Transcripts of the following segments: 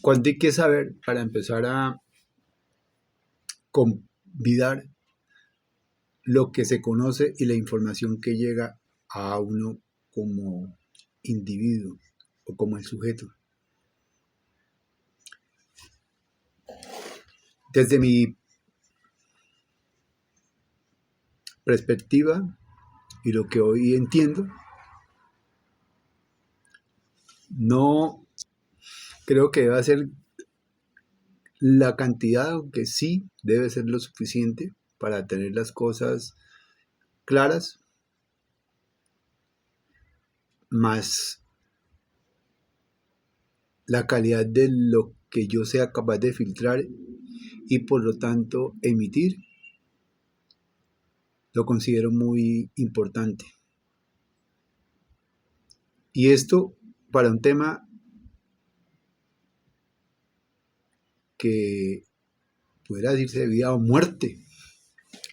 ¿Cuánto hay que saber para empezar a convidar lo que se conoce y la información que llega a uno como individuo o como el sujeto? Desde mi perspectiva y lo que hoy entiendo, no creo que deba ser la cantidad, aunque sí debe ser lo suficiente para tener las cosas claras, más la calidad de lo que yo sea capaz de filtrar y por lo tanto emitir, lo considero muy importante. Y esto para un tema que pudiera decirse de vida o muerte,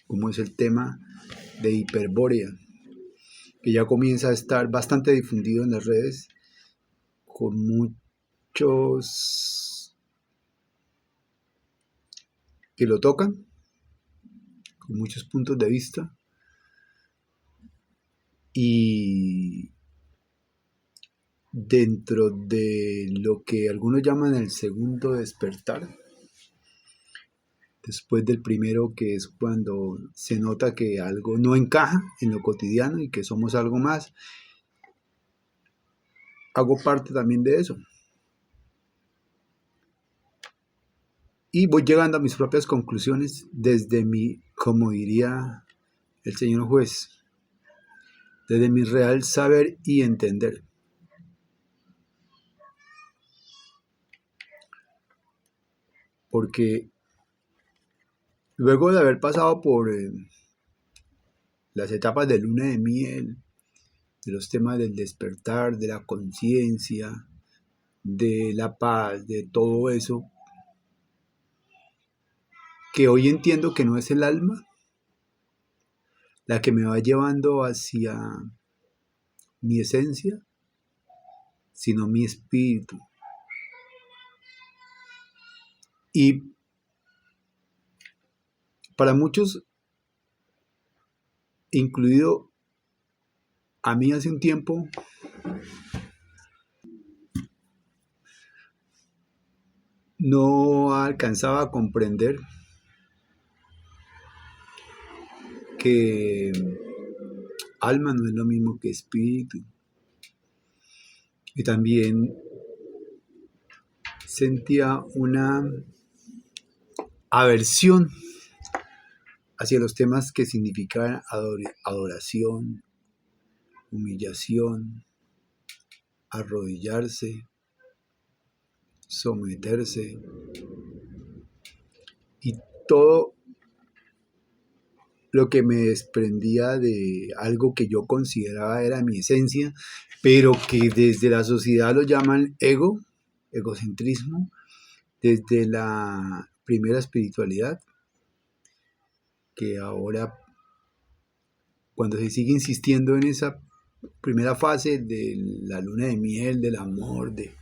como es el tema de Hiperbórea, que ya comienza a estar bastante difundido en las redes, con muchos que lo tocan, con muchos puntos de vista, y dentro de lo que algunos llaman el segundo despertar, después del primero, que es cuando se nota que algo no encaja en lo cotidiano y que somos algo más, hago parte también de eso. Y voy llegando a mis propias conclusiones desde mi, como diría el señor juez, desde mi real saber y entender. Porque luego de haber pasado por las etapas de luna de miel, de los temas del despertar, de la conciencia, de la paz, de todo eso, que hoy entiendo que no es el alma la que me va llevando hacia mi esencia, sino mi espíritu. Y para muchos, incluido a mí hace un tiempo, no alcanzaba a comprender que alma no es lo mismo que espíritu. Y también sentía una aversión hacia los temas que significaban adoración, humillación, arrodillarse, someterse y todo lo que me desprendía de algo que yo consideraba era mi esencia, pero que desde la sociedad lo llaman ego, egocentrismo, desde la primera espiritualidad, que ahora, cuando se sigue insistiendo en esa primera fase de la luna de miel, del amor, de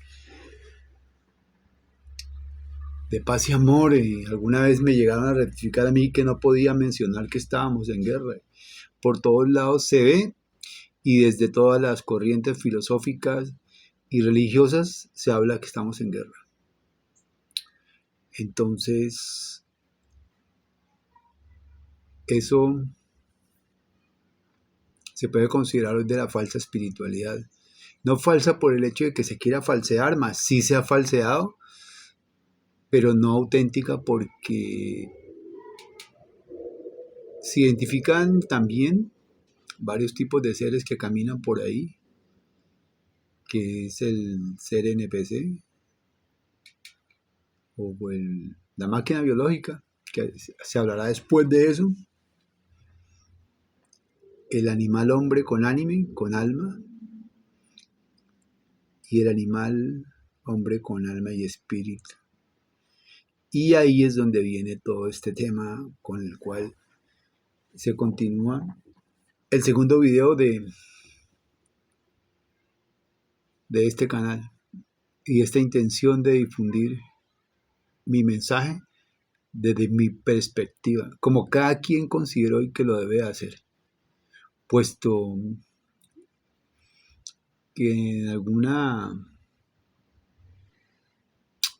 paz y amor, alguna vez me llegaron a rectificar a mí que no podía mencionar que estábamos en guerra. Por todos lados se ve, y desde todas las corrientes filosóficas y religiosas se habla que estamos en guerra. Entonces, eso se puede considerar hoy de la falsa espiritualidad. No falsa por el hecho de que se quiera falsear, más sí se ha falseado, pero no auténtica, porque se identifican también varios tipos de seres que caminan por ahí, que es el ser NPC o la máquina biológica, que se hablará después de eso, el animal hombre con ánime, con alma, y el animal hombre con alma y espíritu. Y ahí es donde viene todo este tema con el cual se continúa el segundo video de este canal. y esta intención de difundir mi mensaje desde mi perspectiva, como cada quien considera hoy que lo debe hacer, puesto que en alguna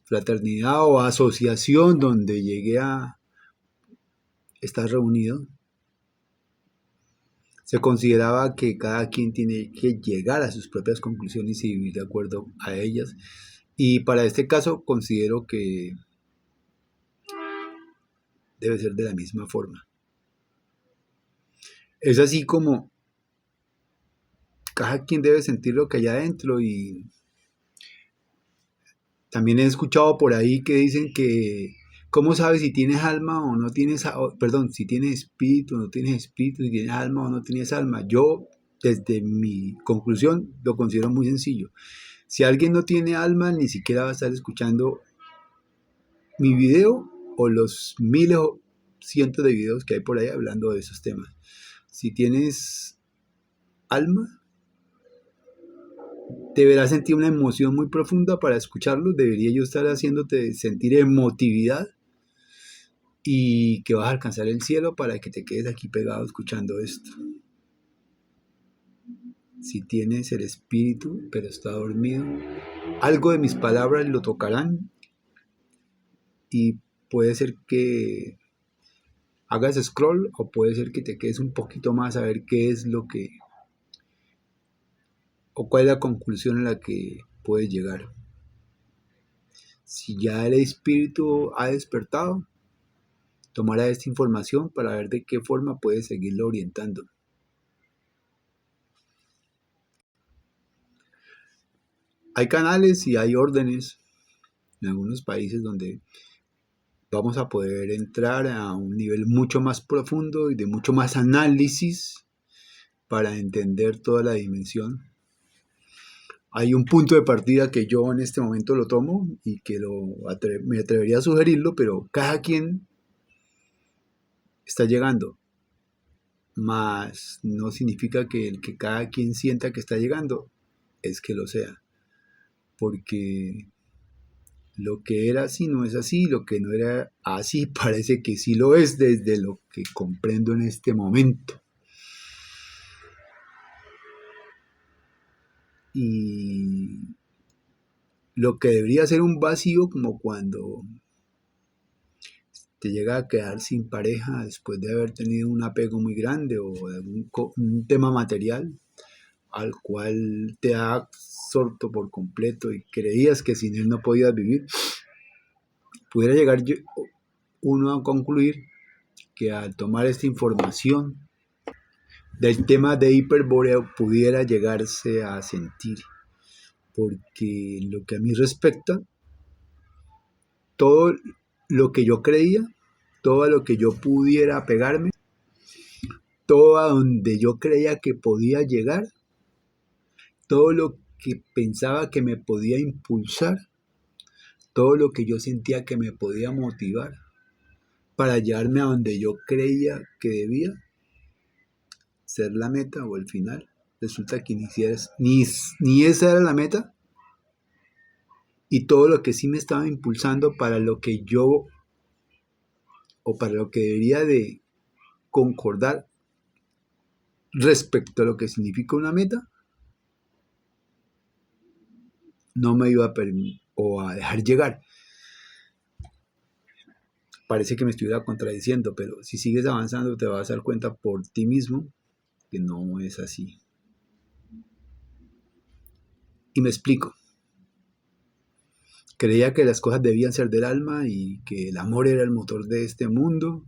fraternidad o asociación donde llegué a estar reunido, se consideraba que cada quien tiene que llegar a sus propias conclusiones y vivir de acuerdo a ellas. Y para este caso considero que debe ser de la misma forma. Es así como cada quien debe sentir lo que hay adentro, y también he escuchado por ahí que dicen que ¿cómo sabes si tienes alma o no tienes, perdón, si tienes espíritu o no tienes espíritu, si tienes alma o no tienes alma? Yo, desde mi conclusión, lo considero muy sencillo. Si alguien no tiene alma, ni siquiera va a estar escuchando mi video o los miles o cientos de videos que hay por ahí hablando de esos temas. Si tienes alma, deberás sentir una emoción muy profunda para escucharlo. Debería yo estar haciéndote sentir emotividad y que vas a alcanzar el cielo para que te quedes aquí pegado escuchando esto. Si tienes el espíritu pero está dormido, algo de mis palabras lo tocarán y puede ser que hagas scroll o puede ser que te quedes un poquito más a ver qué es lo que o cuál es la conclusión a la que puedes llegar. Si ya el espíritu ha despertado, tomará esta información para ver de qué forma puedes seguirlo orientando. Hay canales y hay órdenes en algunos países donde vamos a poder entrar a un nivel mucho más profundo y de mucho más análisis para entender toda la dimensión. Hay un punto de partida que yo en este momento lo tomo y que me atrevería a sugerirlo, pero cada quien está llegando. Mas no significa que el que cada quien sienta que está llegando es que lo sea. Porque lo que era así no es así, lo que no era así parece que sí lo es desde lo que comprendo en este momento. Y lo que debería ser un vacío, como cuando te llega a quedar sin pareja después de haber tenido un apego muy grande o un tema material al cual te ha absorto por completo y creías que sin él no podías vivir, pudiera llegar uno a concluir que al tomar esta información del tema de hiperbóreo pudiera llegarse a sentir, porque lo que a mí respecta, todo lo que yo creía, todo a lo que yo pudiera apegarme, todo a donde yo creía que podía llegar, todo lo que pensaba que me podía impulsar, todo lo que yo sentía que me podía motivar para llevarme a donde yo creía que debía ser la meta o el final, resulta que ni esa era la meta, y todo lo que sí me estaba impulsando para lo que yo o para lo que debería de concordar respecto a lo que significa una meta, no me iba a dejar llegar. Parece que me estuviera contradiciendo, pero si sigues avanzando te vas a dar cuenta por ti mismo que no es así. Y me explico. Creía que las cosas debían ser del alma y que el amor era el motor de este mundo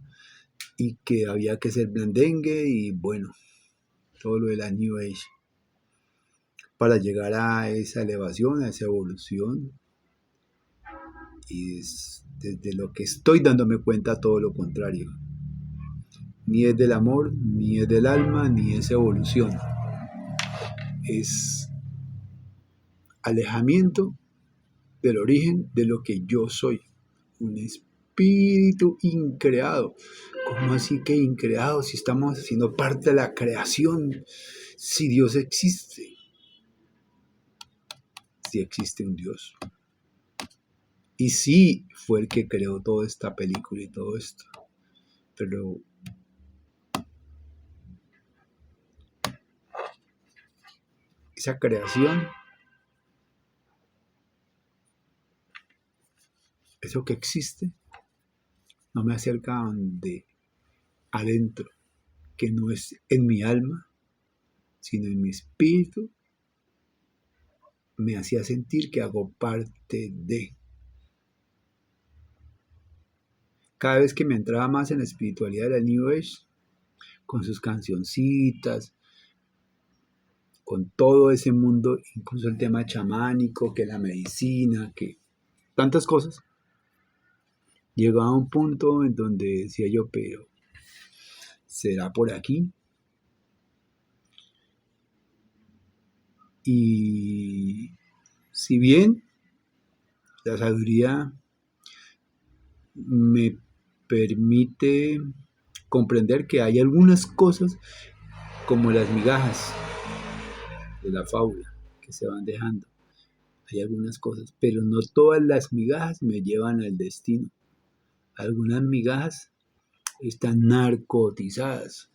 y que había que ser blandengue y bueno, todo lo de la New Age para llegar a esa elevación, a esa evolución. Y desde lo que estoy dándome cuenta, todo lo contrario. Ni es del amor, ni es del alma, ni es evolución. Es alejamiento del origen de lo que yo soy. Un espíritu increado. ¿Cómo así que increado? Si estamos haciendo parte de la creación, si Dios existe. sí existe un Dios. Y sí fue el que creó toda esta película y todo esto. Pero esa creación, eso que existe, no me acerca a donde adentro, que no es en mi alma, sino en mi espíritu, me hacía sentir que hago parte de. Cada vez que me entraba más en la espiritualidad de la New Age, con sus cancioncitas, con todo ese mundo, incluso el tema chamánico, que la medicina, que tantas cosas, llegaba a un punto en donde decía yo, pero ¿será por aquí? Y si bien la sabiduría me permite comprender que hay algunas cosas como las migajas de la fábula que se van dejando. Hay algunas cosas, pero no todas las migajas me llevan al destino. Algunas migajas están narcotizadas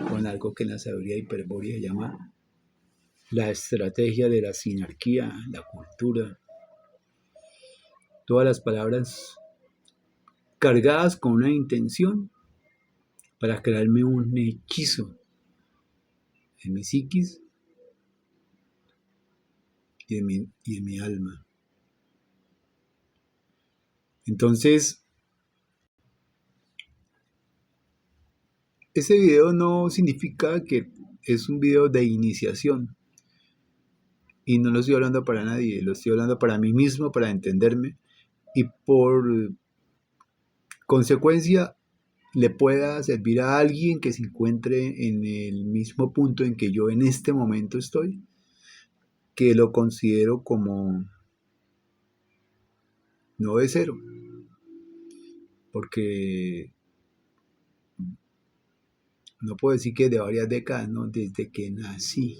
con algo que en la sabiduría hiperbórea llama la estrategia de la sinarquía, la cultura. Todas las palabras cargadas con una intención para crearme un hechizo en mi psiquis y en mi alma. Entonces, ese video no significa que es un video de iniciación. Y no lo estoy hablando para nadie, lo estoy hablando para mí mismo, para entenderme. Y por consecuencia, le pueda servir a alguien que se encuentre en el mismo punto en que yo en este momento estoy, que lo considero como no de cero, porque no puedo decir que de varias décadas, no, desde que nací,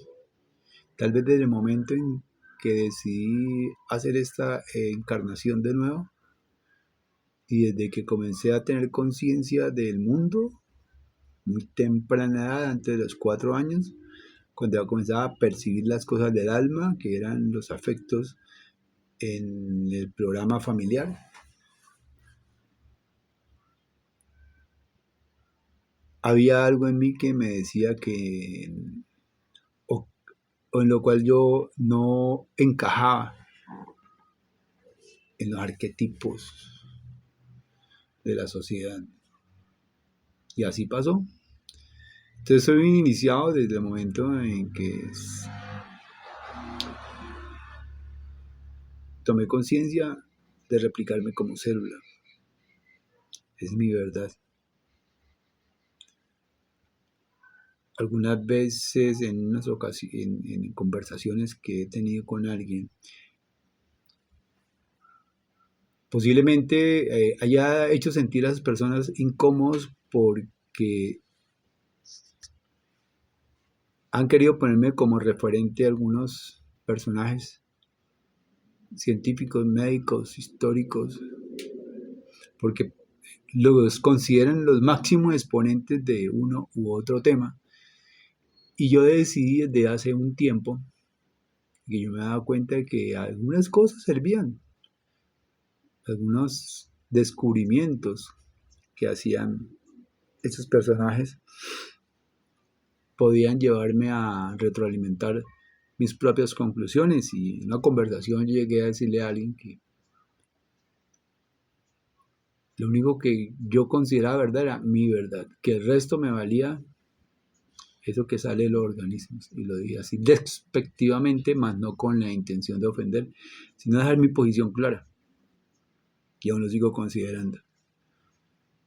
tal vez desde el momento en que decidí hacer esta encarnación de nuevo y desde que comencé a tener conciencia del mundo, muy temprana edad, antes de los 4 años, cuando comenzaba a percibir las cosas del alma, que eran los afectos en el programa familiar. Había algo en mí que me decía que, o en lo cual yo no encajaba en los arquetipos de la sociedad. Y así pasó. Entonces soy un iniciado desde el momento en que tomé conciencia de replicarme como célula. Es mi verdad. Algunas veces en unas ocasiones, en conversaciones que he tenido con alguien, posiblemente haya hecho sentir a las personas incómodos porque han querido ponerme como referente a algunos personajes científicos, médicos, históricos, porque los consideran los máximos exponentes de uno u otro tema. Y yo decidí desde hace un tiempo que yo me daba cuenta de que algunas cosas servían, algunos descubrimientos que hacían esos personajes podían llevarme a retroalimentar mis propias conclusiones. Y en una conversación llegué a decirle a alguien que lo único que yo consideraba verdad era mi verdad, que el resto me valía eso que sale de los organismos. Y lo dije así despectivamente, más no con la intención de ofender, sino dejar mi posición clara, que aún lo sigo considerando.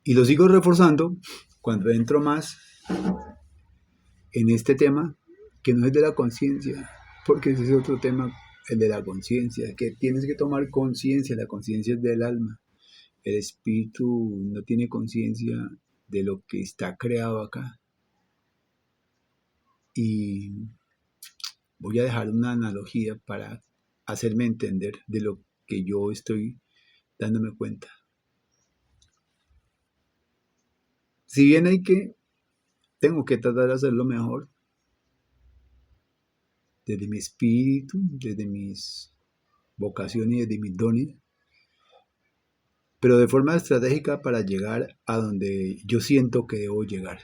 Y lo sigo reforzando cuando entro más en este tema, que no es de la conciencia, porque ese es otro tema, el de la conciencia, que tienes que tomar conciencia. La conciencia es del alma. El espíritu no tiene conciencia de lo que está creado acá. Y voy a dejar una analogía para hacerme entender de lo que yo estoy dándome cuenta. Si bien tengo que tratar de hacerlo mejor, desde mi espíritu, desde mis vocaciones y desde mis dones, pero de forma estratégica para llegar a donde yo siento que debo llegar.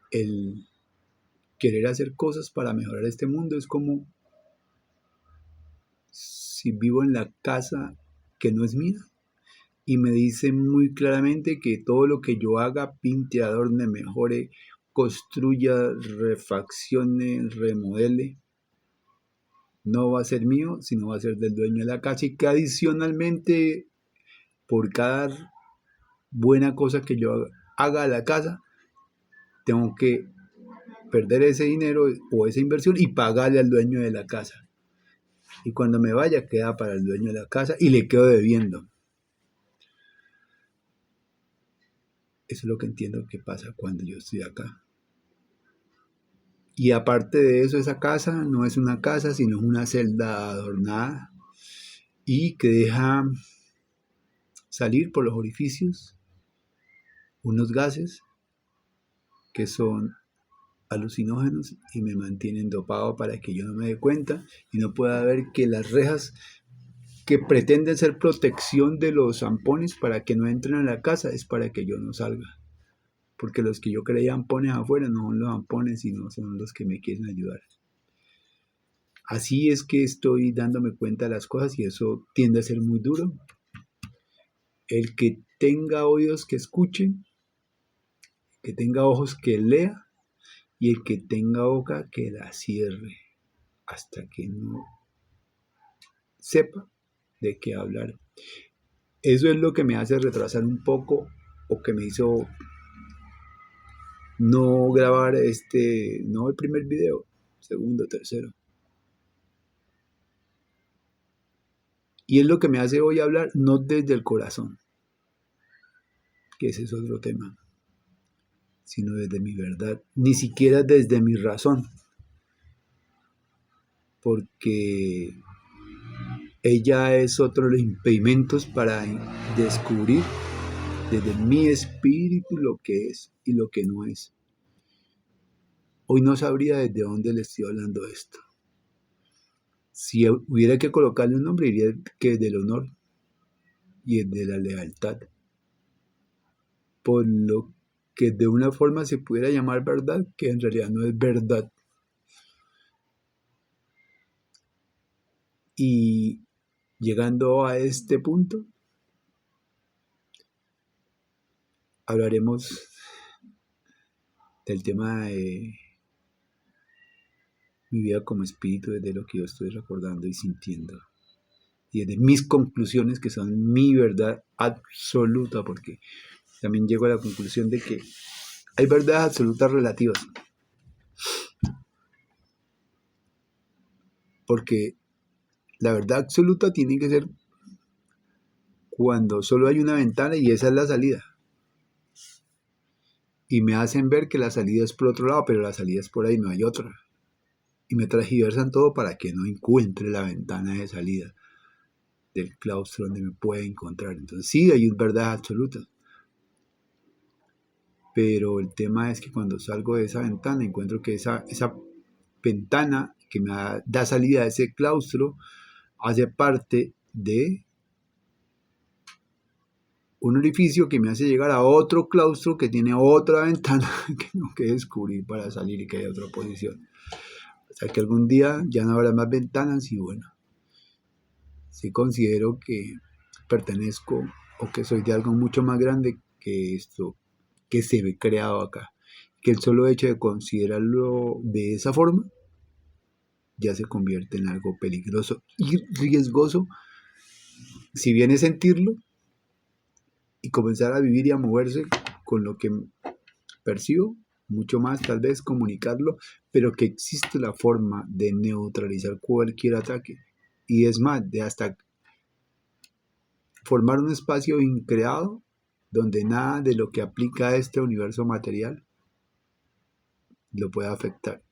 El querer hacer cosas para mejorar este mundo es como si vivo en la casa que no es mía y me dice muy claramente que todo lo que yo haga, pinte, adorne, mejore, construya, refaccione, remodele, no va a ser mío, sino va a ser del dueño de la casa, y que adicionalmente por cada buena cosa que yo haga a la casa, tengo que perder ese dinero o esa inversión y pagarle al dueño de la casa. Y cuando me vaya queda para el dueño de la casa y le quedo debiendo. Eso es lo que entiendo que pasa cuando yo estoy acá. Y aparte de eso, esa casa no es una casa, sino es una celda adornada y que deja salir por los orificios unos gases que son alucinógenos y me mantienen dopado para que yo no me dé cuenta y no pueda ver que las rejas que pretenden ser protección de los zampones para que no entren a la casa es para que yo no salga. Porque los que yo creía zampones afuera no son los zampones, sino son los que me quieren ayudar. Así es que estoy dándome cuenta de las cosas y eso tiende a ser muy duro. El que tenga oídos que escuche, que tenga ojos que lea y el que tenga boca que la cierre hasta que no sepa de qué hablar. Eso es lo que me hace retrasar un poco o que me hizo no grabar no el primer video, segundo, tercero. Y es lo que me hace hoy hablar no desde el corazón, que ese es otro tema, sino desde mi verdad, ni siquiera desde mi razón, porque ella es otro de los impedimentos para descubrir desde mi espíritu lo que es y lo que no es. Hoy no sabría desde dónde le estoy hablando esto. Si hubiera que colocarle un nombre, diría que es del honor y es de la lealtad. Por lo que de una forma se pudiera llamar verdad, que en realidad no es verdad. Y llegando a este punto, hablaremos del tema de mi vida como espíritu, desde lo que yo estoy recordando y sintiendo. Y desde mis conclusiones, que son mi verdad absoluta, porque también llego a la conclusión de que hay verdades absolutas relativas. Porque la verdad absoluta tiene que ser cuando solo hay una ventana y esa es la salida. Y me hacen ver que la salida es por otro lado, pero la salida es por ahí, no hay otra. Y me transgiversan todo para que no encuentre la ventana de salida del claustro donde me puede encontrar. Entonces sí, hay verdades absolutas. Pero el tema es que cuando salgo de esa ventana encuentro que esa ventana que me da salida a ese claustro hace parte de un orificio que me hace llegar a otro claustro que tiene otra ventana que tengo que descubrir para salir y que hay otra posición. O sea que algún día ya no habrá más ventanas y bueno, sí considero que pertenezco o que soy de algo mucho más grande que esto que se ve creado acá. Que el solo hecho de considerarlo de esa forma ya se convierte en algo peligroso y riesgoso, si bien es sentirlo y comenzar a vivir y a moverse con lo que percibo, mucho más tal vez comunicarlo, pero que existe la forma de neutralizar cualquier ataque. Y es más, de hasta formar un espacio increado donde nada de lo que aplica a este universo material lo pueda afectar.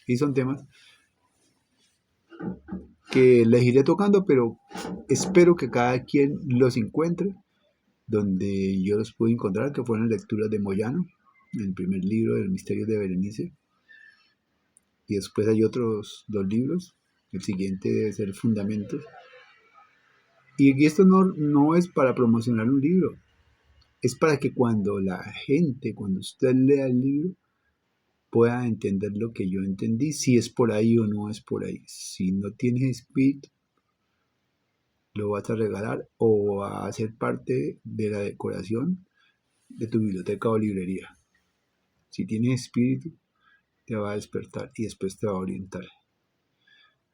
Y son temas que les iré tocando, pero espero que cada quien los encuentre donde yo los pude encontrar, que fueron lecturas de Moyano, el primer libro del Misterio de Berenice, y después hay otros 2 libros, el siguiente debe ser Fundamentos, y esto no es para promocionar un libro, es para que cuando la gente, cuando usted lea el libro, pueda entender lo que yo entendí, si es por ahí o no es por ahí. Si no tienes espíritu, lo vas a regalar o va a ser parte de la decoración de tu biblioteca o librería. Si tienes espíritu, te va a despertar y después te va a orientar.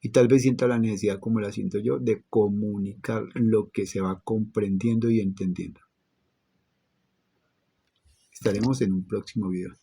Y tal vez sienta la necesidad, como la siento yo, de comunicar lo que se va comprendiendo y entendiendo. Estaremos en un próximo video.